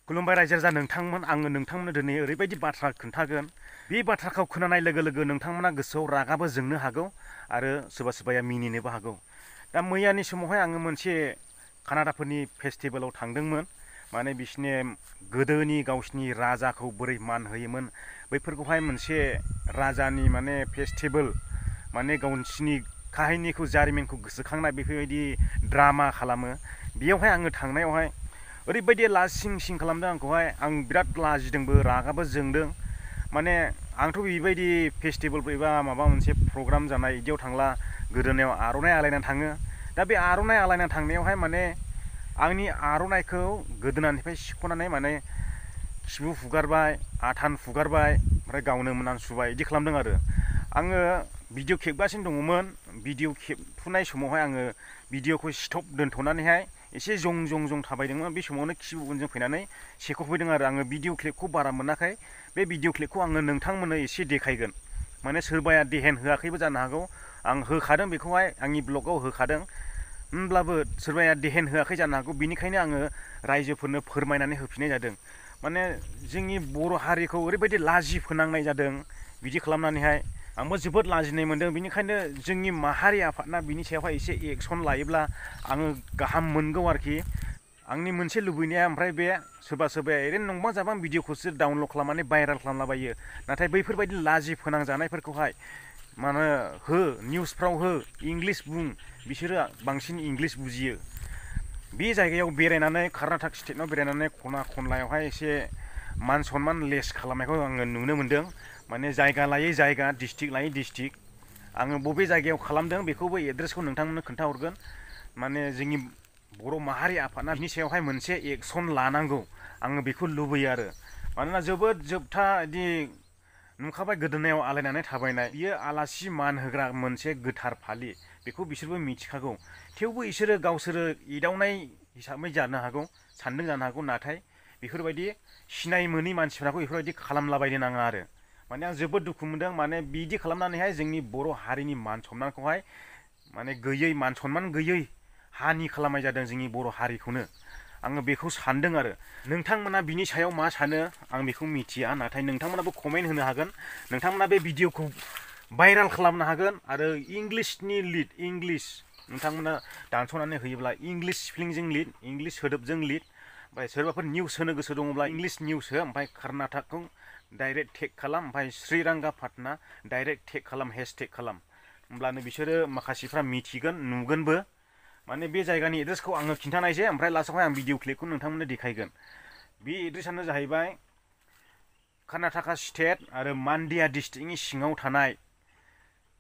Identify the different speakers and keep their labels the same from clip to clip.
Speaker 1: खुलुमबाय रायजो राजा नोंथांमोन आङो नोंथांमोननो दिनै ओरैबायदि बाथ्रा खोन्थागोन बे बाथ्राखौ खोनानाय लोगो लोगो नोंथांमोना गोसोआव रागाबो जोंनो हागौ आरो सोरबा सोरबाया मिनिनोबो हागौ। दा मैयानि समावहाय आङो मोनसे कानाडाफोरनि फेस्टिभेलाव थांदोंमोन। माने बिसिनि गोदोनि गावसिनि राजाखौ बोरै मान होयोमोन बैफोरखौहाय मोनसे राजानि माने फेस्टिभेल माने गावसिनि काहिनिखौ जारिमिनखौ गोसोखांनाय बेफोरबायदि ड्रामा खालामो। बेयावहाय आङो थांनायावहाय ओरैबायदि लासिं सिं खालामदों आंखौहाय आं बिराद लाजिदोंबो रागाबो जोंदों। माने आंथ' बेबायदि फेस्टिभेल एबा माबा मोनसे प्रग्राम जानाय बिदियाव थांला गोदोनायाव आर'नाइ आलायनानै थाङो। दा बे आर'नाइ आलायनानै थांनायावहाय माने आंनि आर'नाइखौ गोदोनानिफ्राय सिख'नानै माने खिबु फुगारबाय आथान फुगारबाय ओमफ्राय गावनो मोनामसुबाय बिदि खालामदों आरो। आङो भिडिअ खेबगासिनो दङमोन। भिडिअ खेबफुनाय समावहाय आङो भिडिअखौ स्टप दोन्थ'नानैहाय एसे जं थाबायदोंमोन। बे समावनो खिबु उनजों फैनानै सेख'फैदों आरो। आङो भिडिअ क्लिपखौ बारा मोनाखै। बे भिडिअ क्लिपखौ आङो नोंथांमोननो एसे देखायगोन। माने सोरबाया देहेन होआखैबो जानो हागौ। आं होखादों बेखौहाय आंनि ब्लगाव होखादों। होमब्लाबो सोरबाया देहेन होआखै जानो हागौ। बिनिखायनो आङो रायजोफोरनो फोरमायनानै होफिननाय जादों। माने जोंनि बर' हारिखौ ओरैबायदि लाजि फोनांनाय जादों बिदि खालामनानैहाय आंबो जोबोद लाजिनाय मोनदों। बिनिखायनो जोंनि माहारि आफादना बिनि सायावहाय एसे एक्सन लायोब्ला आङो गाहाम मोनगौ आरोखि। आंनि मोनसे लुबैनाया ओमफ्राय बे सोरबा सोरबाया ओरैनो नंबां जाबां भिडिअखौसो डाउनलड खालामनानै भाइरेल खालामलाबायो। नाथाय बैफोरबायदि लाजि फोनांजानायफोरखौहाय माने हो निउसफ्राव हो इंलिस बुं बिसोरो बांसिन इंलिस बुजियो। बे जायगायाव बेरायनानै कर्नाटक स्टेटआव बेरायनानै खना खनलायावहाय एसे मान सनमान लेस खालामनायखौ आङो नुनो मोनदों। माने जायगा लायै जायगा डिस्ट्रिक्ट लायै डिस्ट्रिक्ट आङो बबे जायगायाव खालामदों बेखौबो एड्रेसखौ नोंथांमोननो खोन्थाहरगोन। माने जोंनि बर' माहारि आफादना बिनि सायावहाय मोनसे एक्सन लानांगौ आङो बेखौ लुबैयो आरो। मानोना जोबोद जोबथा बिदि नुखाबाय गोदोनायाव आलायनानै थाबायनाय बियो आलासि मान होग्रा मोनसे गोथार फालि बेखौ बिसोरबो मिथिखागौ। थेवबो बिसोरो गावसोरो एदावनाय हिसाबै जानो हागौ सानदों जानो हागौ। नाथाय बेफोरबायदि सिनाय मोनै मानसिफ्राखौ बेफोरबायदि खालामलाबायनो नाङा आरो। माने आं जोबोद दुखु मोनदों। माने बिदि खालामनानैहाय जोंनि बर' हारिनि मान सनमानखौहाय माने गैयै मान सनमान गैयै हानि खालामनाय जादों जोंनि बर' हारिखौनो। आङो बेखौ सानदों आरो। नोंथांमोना बिनि सायाव मा सानो आं बेखौ मिथिया। नाथाय नोंथांमोनाबो कमेन्ट होनो हागोन। नोंथांमोना बे भिडिअखौ भाइरेल खालामनो हागोन आरो इंलिसनि लिड इंलिस नोंथांमोना दानस'नानै होयोब्ला इंलिस स्पेलिंजों लिड इंलिस सोदोबजों लिड। ओमफ्राय सोरबाफोर निउस होनो गोसो दङब्ला इंलिस निउस हो ओमफ्राय कर्नाटकखौ डाइरेक्ट टेग खालाम ओमफ्राय श्रीरंगापाटना डाइरेक्ट टेग खालाम हेशटेग खालाम। होमब्लानो बिसोरो माखासेफ्रा मिथिगोन नुगोनबो। माने बे जायगानि एड्रेसखौ आङो खिन्थानायसै ओमफ्राय लास्टआवहाय आं भिडिअ क्लिपखौ नोंथांमोननो देखायगोन। बे एड्रेसानो जाहैबाय कर्नाटका स्टेट आरो मान्डिया डिस्ट्रिक्टनि सिङाव थानाय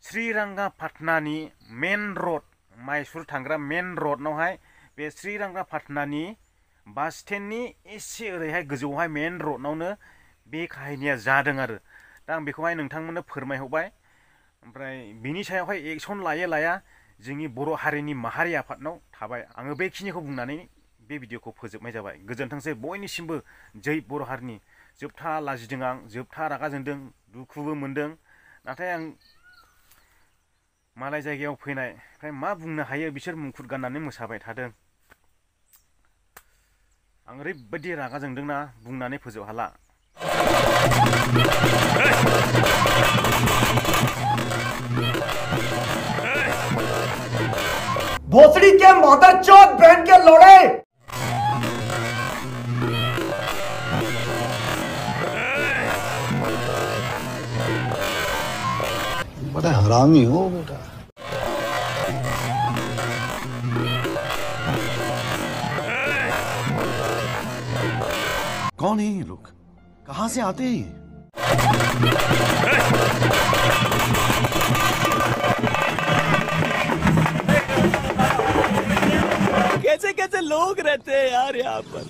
Speaker 1: श्रीरंगापाटनानि मेन रड माइसुर थांग्रा मेन रडनावहाय बे श्रीरंगापाटनानि बास स्टेन्डनि एसे ओरैहाय गोजौआवहाय मेन रडनावनो बे काहिनिया जादों आरो। दा आं बेखौहाय नोंथांमोननो फोरमायहरबाय। ओमफ्राय बिनि सायावहाय एक्सन लायो लाया जोंनि बर' हारिनि माहारि आफादनाव थाबाय। आङो बेखिनिखौ बुंनानै बे भिडिअखौ फोजोबनाय जाबाय। गोजोनथोंसै बयनिसिमबो जै बर' हारिनि। जोबथा लाजिदों आं जोबथा रागा जोंदों दुखुबो मोनदों। नाथाय आं मालाय जायगायाव फैनाय ओमफ्राय मा बुंनो हायो बिसोर मुखुद गाननानै मोसाबाय थादों। आं ओरैबायदि रागा जोंदोंना बुंनानै फोजोब हाला।
Speaker 2: भोसड़ी के मदरचोद बहन के लोड़े।
Speaker 3: बड़ा हरामी हो बेटा।
Speaker 4: कौन है ये लोग? कहां से आते हैं ये?
Speaker 5: कैसे कैसे लोग रहते हैं यार यहाँ पर।